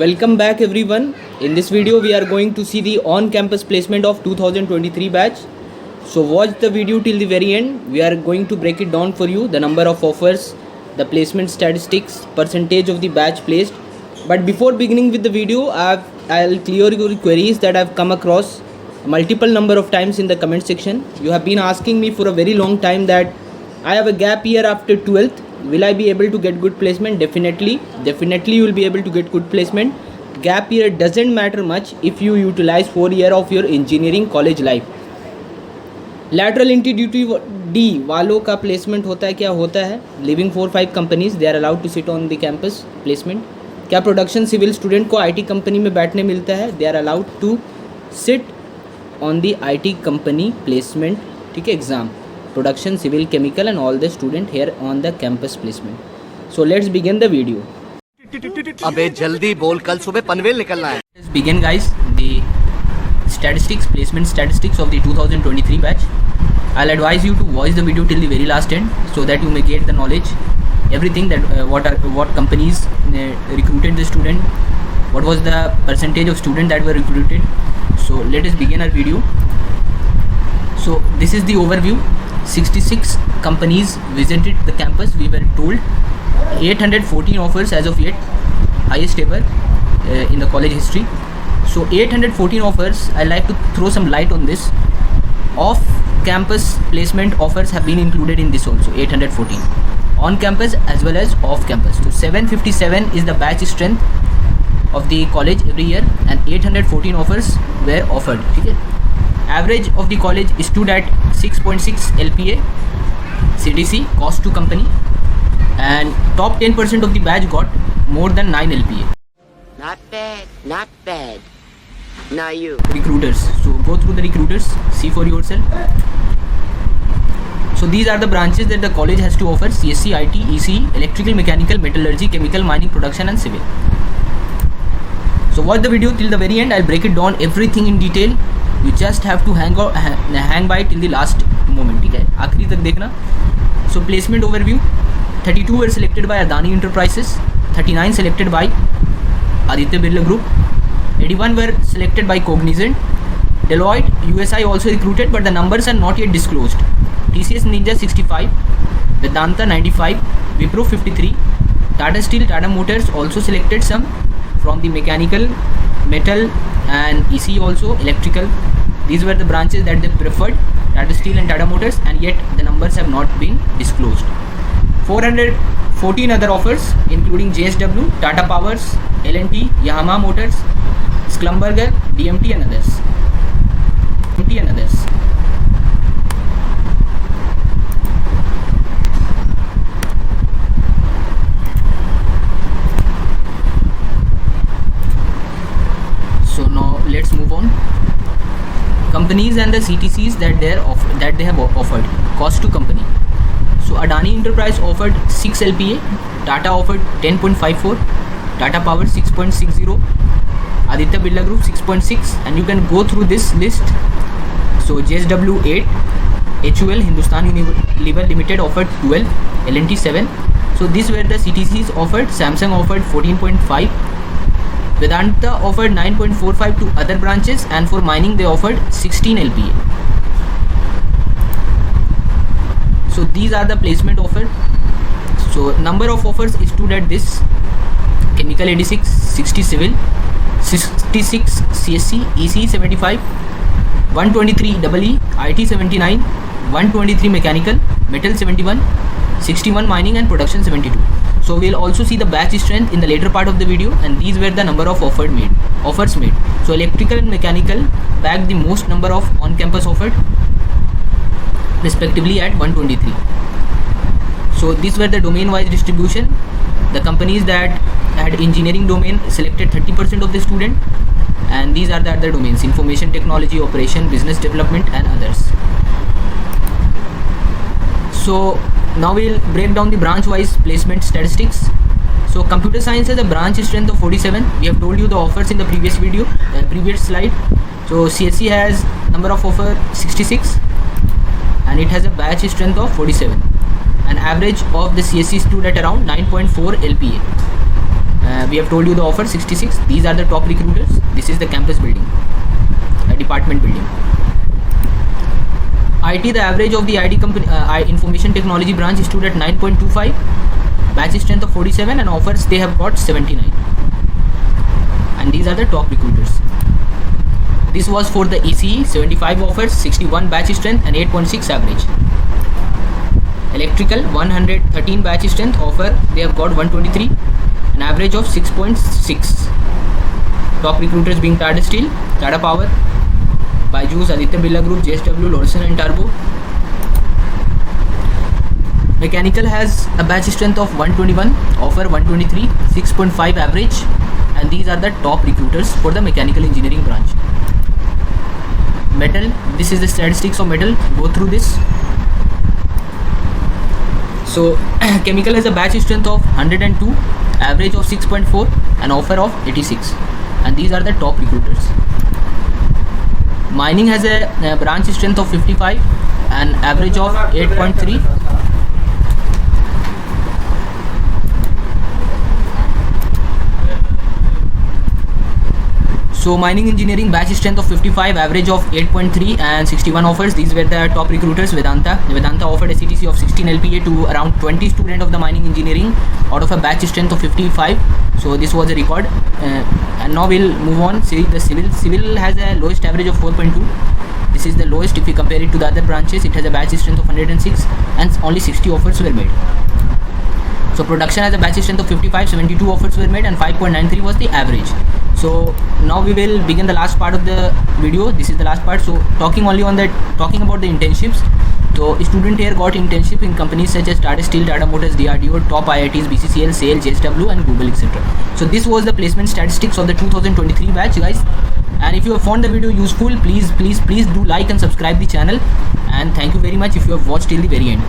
Welcome back everyone. In this video we are going to see the on-campus placement of 2023 batch. So watch the video till the very end. We are going to break it down for you, the number of offers, the placement statistics, percentage of the batch placed. But before beginning with the video, I'll clear your queries that I've come across multiple number of times in the comment section. You have been asking me for a very long time that I have a gap year after 12th. Will I be able to get good placement? Definitely you will be able to get good placement. Gap year doesn't matter much if you utilize 4 years of your engineering college life. Lateral entry duty D वालों का placement होता है, क्या होता है? Leaving 4-5 companies, they are allowed to sit on the campus placement. क्या production civil student को IT company में बैठने मिलता है? They are allowed to sit on the IT company placement, ठीक है, exam. Production, civil, chemical and all the student here on the campus placement. So let's begin the video. अबे जल्दी बोल, कल सुबह पनवेल निकलना है. Let's begin guys the statistics, placement statistics of the 2023 batch. I'll advise you to watch the video till the very last end so that you may get the knowledge, everything that what companies recruited the student, what was the percentage of students that were recruited. So let us begin our video. So this is the overview. 66 companies visited the campus. We were told 814 offers as of yet, highest ever in the college history. So 814 offers. I like to throw some light on this. Off campus placement offers have been included in this also, 814 on campus as well as off campus. So 757 is the batch strength of the college every year and 814 offers were offered. Okay? Average of the college stood at 6.6 LPA CDC, cost to company, and top 10% of the batch got more than 9 LPA. Not bad, not bad. Now you. Recruiters. So go through the recruiters, see for yourself. So these are the branches that the college has to offer: CSC, IT, ECE, electrical, mechanical, metallurgy, chemical, mining, production and civil. So watch the video till the very end. I'll break it down everything in detail. You just have to hang by till the last moment. ठीक है, आखिरी तक देखना. So placement overview: 32 were selected by Adani Enterprises, 39 selected by Aditya Birla Group, 81 were selected by Cognizant, Deloitte, USI also recruited, but the numbers are not yet disclosed. TCS Ninja 65, Vedanta 95, Wipro 53, Tata Steel, Tata Motors also selected some from the mechanical, metal and ECE also, electrical. These were the branches that they preferred, Tata Steel and Tata Motors, and yet the numbers have not been disclosed. 414 other offers including JSW, Tata Powers, L&T, Yamaha Motors, Schlumberger, DMT and others. So now let's move on. Companies and the CTCs that they have offered, cost to company. So Adani Enterprise offered 6 LPA, Tata offered 10.54, Tata Power 6.60, Aditya Birla Group 6.6, and you can go through this list. So JSW 8, HUL Hindustan Unilever Limited offered 12, L&T 7. So these were the CTCs offered. Samsung offered 14.5. Vedanta offered 9.45 to other branches, and for mining they offered 16 LPA. So these are the placement offered. So number of offers stood at this: chemical 86, 60 civil, 66 CSC, ECE 75, 123 EE, IT 79, 123 mechanical, metal 71, 61 mining and production 72. So we'll also see the batch strength in the later part of the video, and these were the number of offers made. So electrical and mechanical bagged the most number of on-campus offered, respectively at 123. So these were the domain-wise distribution. The companies that had engineering domain selected 30% of the student, and these are the other domains: information technology, operation, business development and others. So now we'll break down the branch-wise placement statistics. So computer science has a branch strength of 47. We have told you the offers in the previous video, previous slide. So CSC has number of offer 66, and it has a batch strength of 47. An average of the CSC stood at around 9.4 LPA. We have told you the offer 66. These are the top recruiters. This is the campus building, a department building. IT, the average of the IT company, information technology branch stood at 9.25, batch strength of 47, and offers they have got 79. And these are the top recruiters. This was for the ECE, 75 offers, 61 batch strength, and 8.6 average. Electrical, 113 batch strength, offer they have got 123, an average of 6.6. Top recruiters being Tata Steel, Tata Power, Byju's, Aditya Birla Group, JSW, Lawson and Turbo. Mechanical has a batch strength of 121, offer 123, 6.5 average, and these are the top recruiters for the mechanical engineering branch. Metal, this is the statistics of metal, go through this. So chemical has a batch strength of 102, average of 6.4, and offer of 86, and these are the top recruiters. Mining has a branch strength of 55, an average of 8.3. So mining engineering batch strength of 55, average of 8.3, and 61 offers. These were the top recruiters. Vedanta offered a CTC of 16 LPA to around 20 students of the mining engineering out of a batch strength of 55. So this was a record. And now we'll move on. See the civil. Civil has a lowest average of 4.2. This is the lowest if we compare it to the other branches. It has a batch strength of 106, and only 60 offers were made. So production has a batch strength of 55, 72 offers were made, and 5.93 was the average. So now we will begin the last part of the video. This is the last part. So talking about the internships. So student here got internship in companies such as Tata Steel, Tata Motors, DRDO, top IITs, BCCL, SAIL, JSW, and Google, etc. So this was the placement statistics of the 2023 batch, guys. And if you have found the video useful, please do like and subscribe the channel. And thank you very much if you have watched till the very end.